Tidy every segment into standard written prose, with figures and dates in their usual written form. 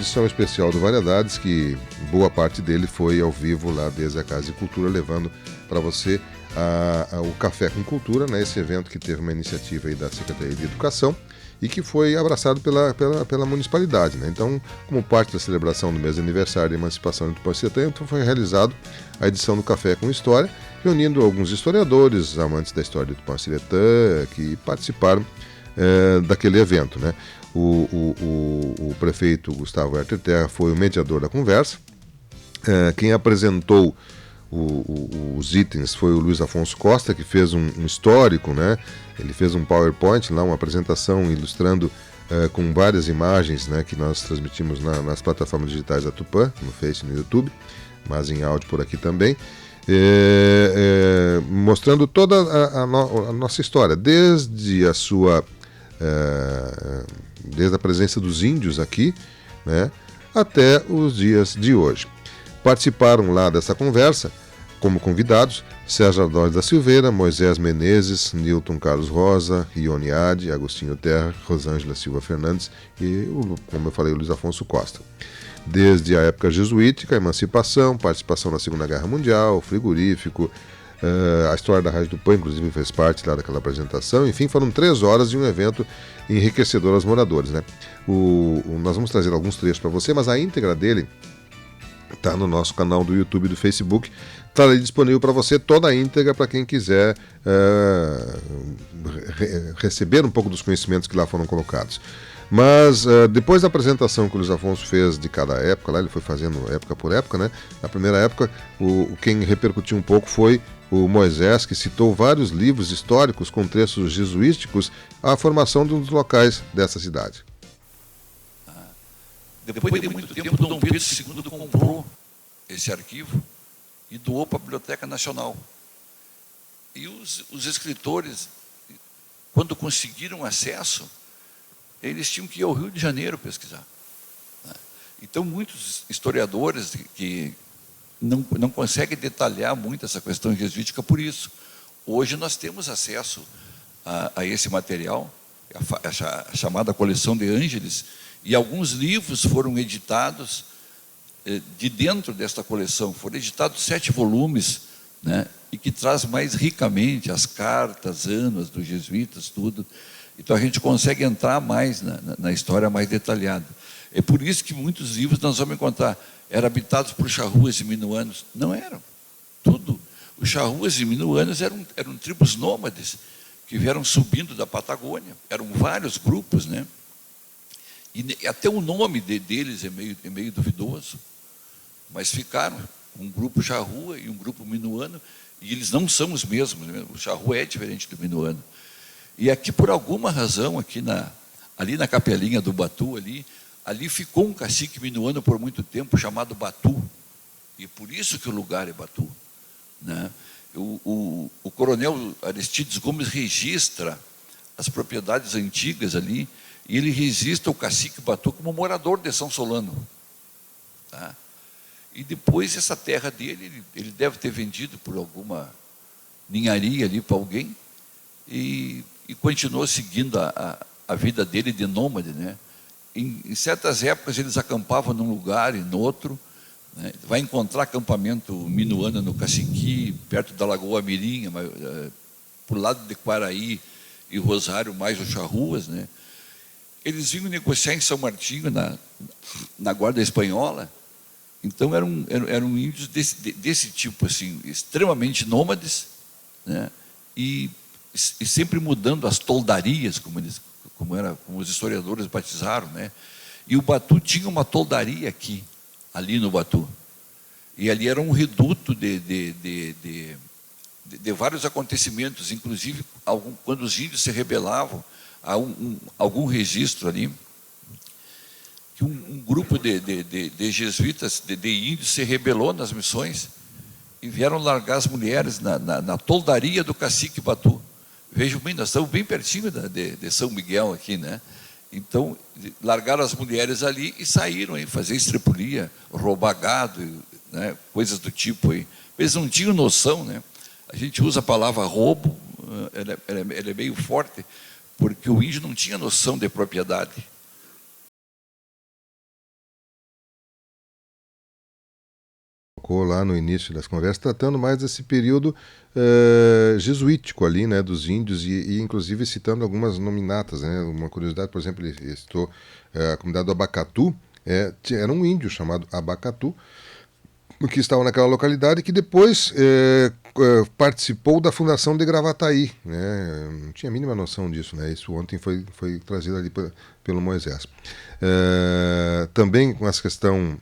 Edição especial do Variedades, que boa parte dele foi ao vivo lá desde a Casa de Cultura, levando para você o Café com Cultura, né? Esse evento que teve uma iniciativa aí da Secretaria de Educação e que foi abraçado pela municipalidade, né? Então, como parte da celebração do mês de aniversário da emancipação do Tupanciretã, então foi realizado a edição do Café com História, reunindo alguns historiadores, amantes da história do Tupanciretã, que participaram daquele evento, né? O prefeito Gustavo Herter Terra foi o mediador da conversa. Quem apresentou os itens foi o Luiz Afonso Costa, que fez um histórico, né? Ele fez um PowerPoint, lá, uma apresentação ilustrando com várias imagens, né, que nós transmitimos nas plataformas digitais da Tupã, no Face e no YouTube, mas em áudio por aqui também. Mostrando toda a nossa história, desde a presença dos índios aqui, né, até os dias de hoje. Participaram lá dessa conversa, como convidados, Sérgio Ardóis da Silveira, Moisés Menezes, Nilton Carlos Rosa, Ione Ade, Agostinho Terra, Rosângela Silva Fernandes e, como eu falei, o Luiz Afonso Costa. Desde a época jesuítica, a emancipação, participação na Segunda Guerra Mundial, frigorífico, a história da Rádio Tupã, inclusive, fez parte lá daquela apresentação. Enfim, foram 3 horas de um evento enriquecedor aos moradores, né? Nós vamos trazer alguns trechos para você, mas a íntegra dele está no nosso canal do YouTube e do Facebook. Está ali disponível para você toda a íntegra para quem quiser receber um pouco dos conhecimentos que lá foram colocados. Mas depois da apresentação que o Luiz Afonso fez de cada época, lá ele foi fazendo época por época, né? Na primeira época, quem repercutiu um pouco foi o Moisés, que citou vários livros históricos com trechos jesuísticos à formação de um dos locais dessa cidade. Depois de muito tempo, Dom Pedro II comprou esse arquivo e doou para a Biblioteca Nacional. E os escritores, quando conseguiram acesso, eles tinham que ir ao Rio de Janeiro pesquisar. Então, muitos historiadores que não conseguem detalhar muito essa questão jesuítica por isso. Hoje nós temos acesso a esse material, a chamada coleção de Ângeles, e alguns livros foram editados de dentro desta coleção. Foram editados 7 volumes, né, e que traz mais ricamente as cartas, anos dos jesuítas, tudo. Então a gente consegue entrar mais na história mais detalhada. É por isso que muitos livros nós vamos encontrar eram habitados por charruas e minuanos. Não eram. Tudo. Os charruas e minuanos eram tribos nômades que vieram subindo da Patagônia. Eram vários grupos, né? E até o nome deles é meio duvidoso, mas ficaram um grupo charrua e um grupo minuano, e eles não são os mesmos, né? O charrua é diferente do minuano. E aqui, por alguma razão, ali na capelinha do Batu, ali ficou um cacique minuano por muito tempo chamado Batu, e por isso que o lugar é Batu, né? O coronel Aristides Gomes registra as propriedades antigas ali, e ele registra o cacique Batu como morador de São Solano. Tá? E depois essa terra dele, ele deve ter vendido por alguma ninharia ali para alguém, e continuou seguindo a vida dele de nômade, né? Em certas épocas eles acampavam num lugar e no outro, né? Vai encontrar acampamento minuano no Caciqui, perto da Lagoa Mirim, por lado de Quaraí e Rosário, mais os charruas, né? Eles vinham negociar em São Martinho, na Guarda Espanhola. Então eram índios desse tipo, assim, extremamente nômades, né? E sempre mudando as toldarias, como os historiadores batizaram, né? E o Batu tinha uma toldaria ali no Batu. E ali era um reduto de vários acontecimentos, inclusive quando os índios se rebelavam, há algum registro ali, que um grupo de jesuítas, de índios, se rebelou nas missões e vieram largar as mulheres na toldaria do cacique Batu. Vejam bem, nós estamos bem pertinho de São Miguel aqui, né? Então, largaram as mulheres ali e saíram aí fazer estripulia, roubar gado, né? Coisas do tipo aí. Eles não tinham noção, né? A gente usa a palavra roubo, ela é meio forte, porque o índio não tinha noção de propriedade. Lá no início das conversas, tratando mais desse período jesuítico ali, né, dos índios e inclusive citando algumas nominatas, né, uma curiosidade, por exemplo, ele citou a comunidade do Abacatu, era um índio chamado Abacatu, que estava naquela localidade, que depois participou da fundação de Gravataí, né? Não tinha a mínima noção disso, né? Isso ontem foi trazido ali pelo Moisés. Também com essa questão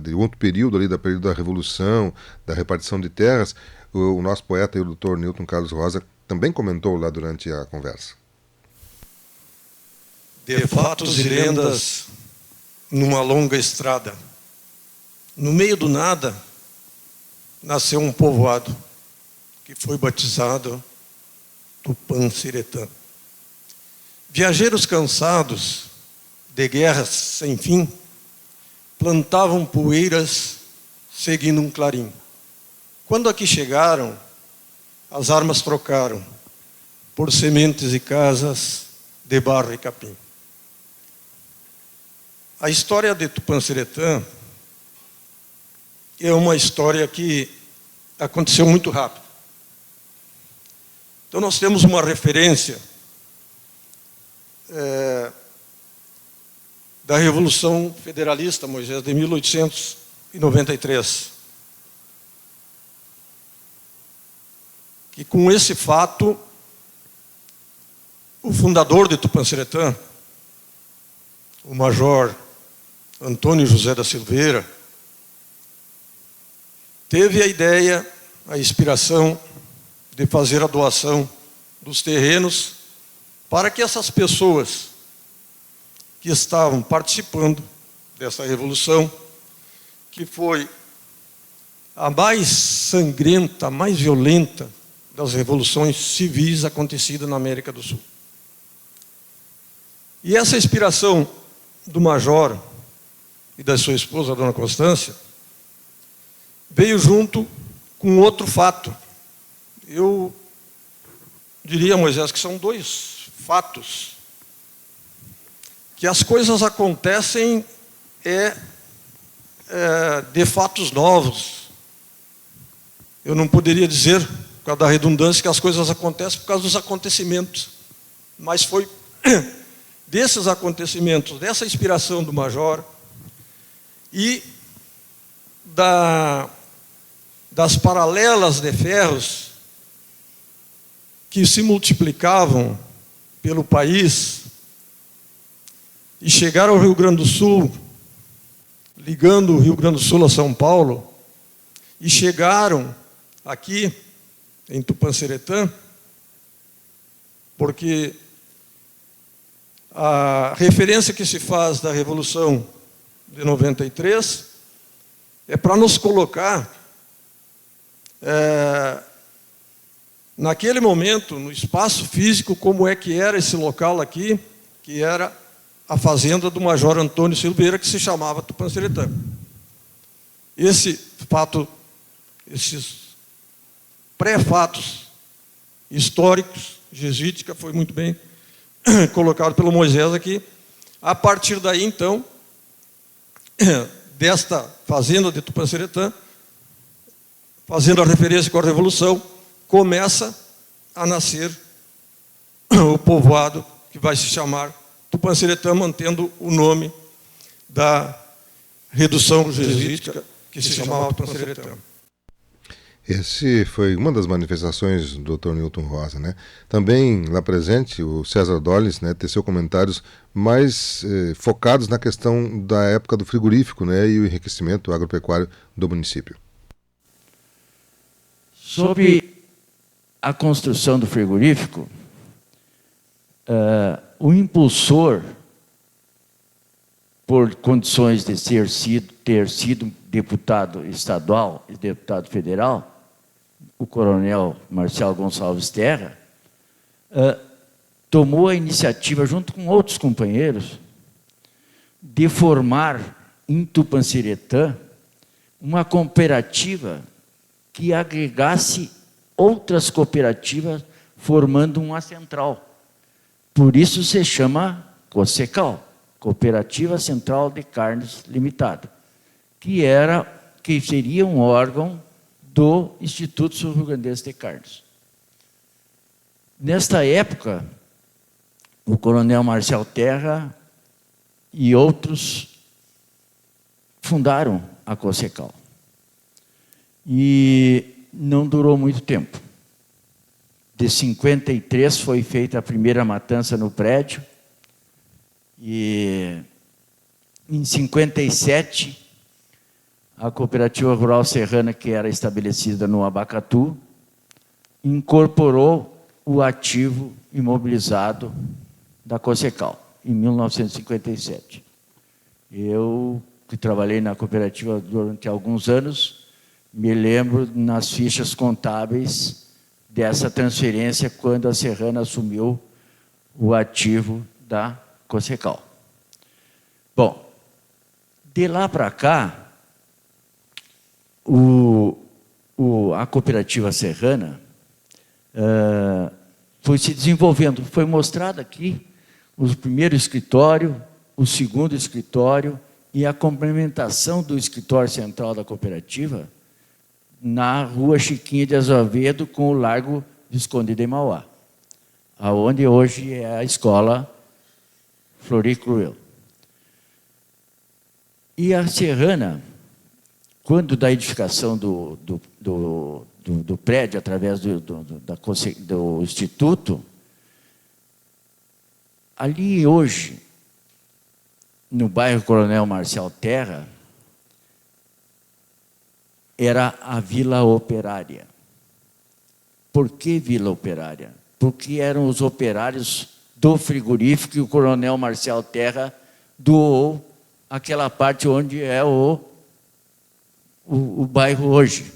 de outro período ali, da período da Revolução, da repartição de terras, o nosso poeta e o doutor Newton Carlos Rosa também comentou lá durante a conversa. De fatos e lendas numa longa estrada. No meio do nada, nasceu um povoado que foi batizado Tupã-Siretã. Viajeiros cansados de guerras sem fim, plantavam poeiras seguindo um clarim. Quando aqui chegaram, as armas trocaram por sementes e casas de barro e capim. A história de Tupã-Siretã é uma história que aconteceu muito rápido. Então nós temos uma referência da Revolução Federalista, Moisés, de 1893. Que com esse fato, o fundador de Tupã-Siretã, o major Antônio José da Silveira, teve a ideia, a inspiração de fazer a doação dos terrenos para que essas pessoas que estavam participando dessa revolução, que foi a mais sangrenta, a mais violenta das revoluções civis acontecidas na América do Sul. E essa inspiração do major e da sua esposa, a dona Constância, veio junto com outro fato. Eu diria, Moisés, que são dois fatos. Que as coisas acontecem de fatos novos. Eu não poderia dizer, por causa da redundância, que as coisas acontecem por causa dos acontecimentos. Mas foi desses acontecimentos, dessa inspiração do major e das paralelas de ferros que se multiplicavam pelo país e chegaram ao Rio Grande do Sul, ligando o Rio Grande do Sul a São Paulo, e chegaram aqui em Tupã-Siretã, porque a referência que se faz da Revolução de 93 é para nos colocar naquele momento, no espaço físico, como é que era esse local aqui, que era a fazenda do major Antônio Silveira, que se chamava Tupã-Siretã. Esse fato, esses pré-fatos históricos, jesuítica, foi muito bem colocado pelo Moisés aqui. A partir daí, então, desta fazenda de Tupã-Siretã, fazendo a referência com a Revolução, começa a nascer o povoado que vai se chamar Tupã-Siretã, mantendo o nome da redução jesuítica que se chamava Tupã-Siretã. Esse foi uma das manifestações do Dr. Newton Rosa, né? Também lá presente o César Dolles, né, teceu comentários mais focados na questão da época do frigorífico, né, e o enriquecimento agropecuário do município. Sobre a construção do frigorífico, o impulsor, por condições de ter sido deputado estadual e deputado federal, o coronel Marcial Gonçalves Terra, tomou a iniciativa, junto com outros companheiros, de formar em Tupã-Siretã uma cooperativa que agregasse outras cooperativas, formando uma central. Por isso se chama COCECAL, Cooperativa Central de Carnes Limitada, que que seria um órgão do Instituto Sul-Rio-Grandense de Carnes. Nesta época, o coronel Marcial Terra e outros fundaram a COSECAL. E não durou muito tempo. De 53 foi feita a primeira matança no prédio, e em 57 a Cooperativa Rural Serrana, que era estabelecida no Abacatu, incorporou o ativo imobilizado da COSECAL, em 1957. Eu, que trabalhei na cooperativa durante alguns anos, me lembro nas fichas contábeis dessa transferência quando a Serrana assumiu o ativo da COSECAL. Bom, de lá para cá, a cooperativa Serrana foi se desenvolvendo. Foi mostrado aqui o primeiro escritório, o segundo escritório e a complementação do escritório central da cooperativa na Rua Chiquinha de Azevedo com o Largo Visconde de Mauá, aonde hoje é a escola Flori Cruel. E a Serrana, quando da edificação do prédio, através do Instituto, ali hoje, no bairro Coronel Marcial Terra, era a Vila Operária. Por que Vila Operária? Porque eram os operários do frigorífico que o Coronel Marcial Terra doou aquela parte onde é o bairro hoje.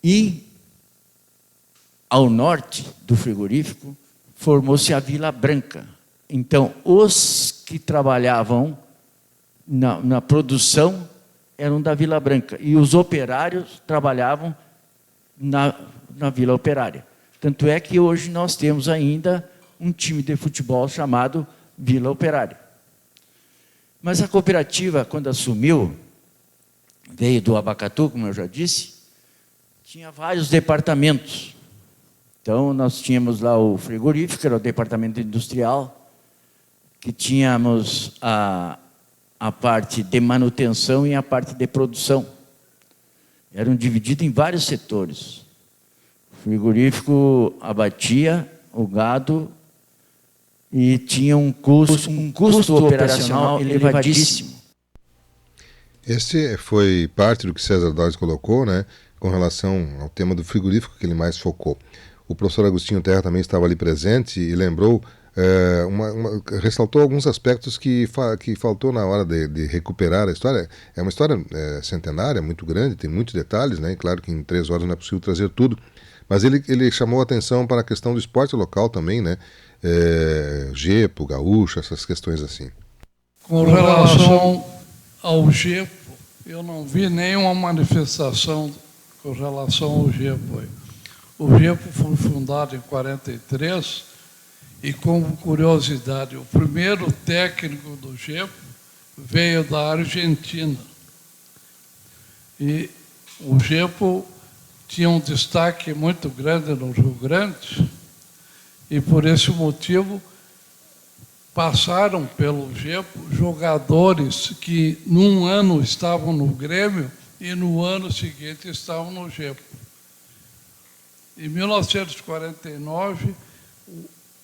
E, ao norte do frigorífico, formou-se a Vila Branca. Então, os que trabalhavam na produção eram da Vila Branca, e os operários trabalhavam na Vila Operária. Tanto é que hoje nós temos ainda um time de futebol chamado Vila Operária. Mas a cooperativa, quando assumiu, veio do Abacatu, como eu já disse, tinha vários departamentos. Então, nós tínhamos lá o frigorífico, que era o departamento industrial, que tínhamos a parte de manutenção e a parte de produção. Eram divididos em vários setores. O frigorífico abatia o gado e tinha um custo operacional elevadíssimo. Esse foi parte do que César Dores colocou, né, com relação ao tema do frigorífico que ele mais focou. O professor Agostinho Terra também estava ali presente e lembrou, ressaltou alguns aspectos que faltou na hora de recuperar a história. É uma história centenária, muito grande, tem muitos detalhes, né? Claro que em 3 horas não é possível trazer tudo, mas ele chamou a atenção para a questão do esporte local também, né? Gepo, gaúcho, essas questões assim. Com relação ao Gepo, eu não vi nenhuma manifestação com relação ao Gepo. O Gepo foi fundado em 43 e, como curiosidade, o primeiro técnico do Gepo veio da Argentina. E o Gepo tinha um destaque muito grande no Rio Grande e, por esse motivo, passaram pelo Gepo jogadores que, num ano, estavam no Grêmio e, no ano seguinte, estavam no Gepo. Em 1949,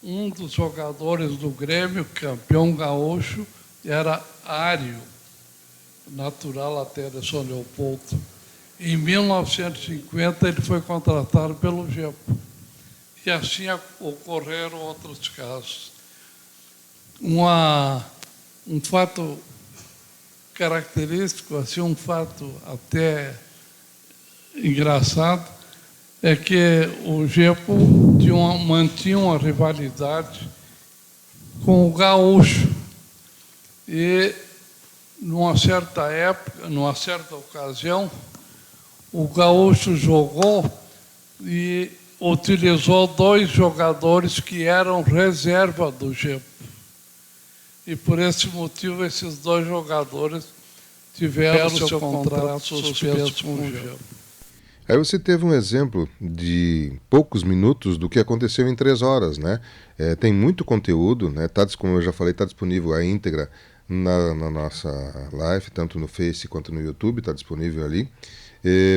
um dos jogadores do Grêmio, campeão gaúcho, era Ário, natural até de São Leopoldo. Em 1950, ele foi contratado pelo Gepo. E assim ocorreram outros casos. Um fato característico, assim, um fato até engraçado, é que o Gepo mantinha uma rivalidade com o gaúcho. E, numa certa época, numa certa ocasião, o gaúcho jogou e utilizou 2 jogadores que eram reserva do Gepo. E, por esse motivo, esses 2 jogadores tiveram seu contrato suspenso com o GEL. Aí você teve um exemplo de poucos minutos do que aconteceu em 3 horas, né? Tem muito conteúdo, né? Como eu já falei, está disponível a íntegra na nossa live, tanto no Face quanto no YouTube, está disponível ali.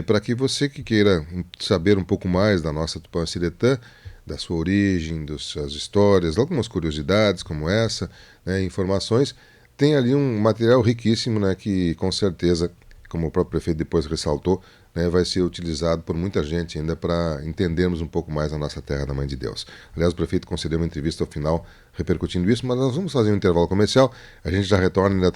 Para que você que queira saber um pouco mais da nossa Tupã-Ciretã, da sua origem, das suas histórias, algumas curiosidades como essa, né? Informações, tem ali um material riquíssimo, né? Que com certeza, como o próprio prefeito depois ressaltou, né, vai ser utilizado por muita gente ainda para entendermos um pouco mais a nossa terra da Mãe de Deus. Aliás, o prefeito concedeu uma entrevista ao final repercutindo isso, mas nós vamos fazer um intervalo comercial, a gente já retorna e ainda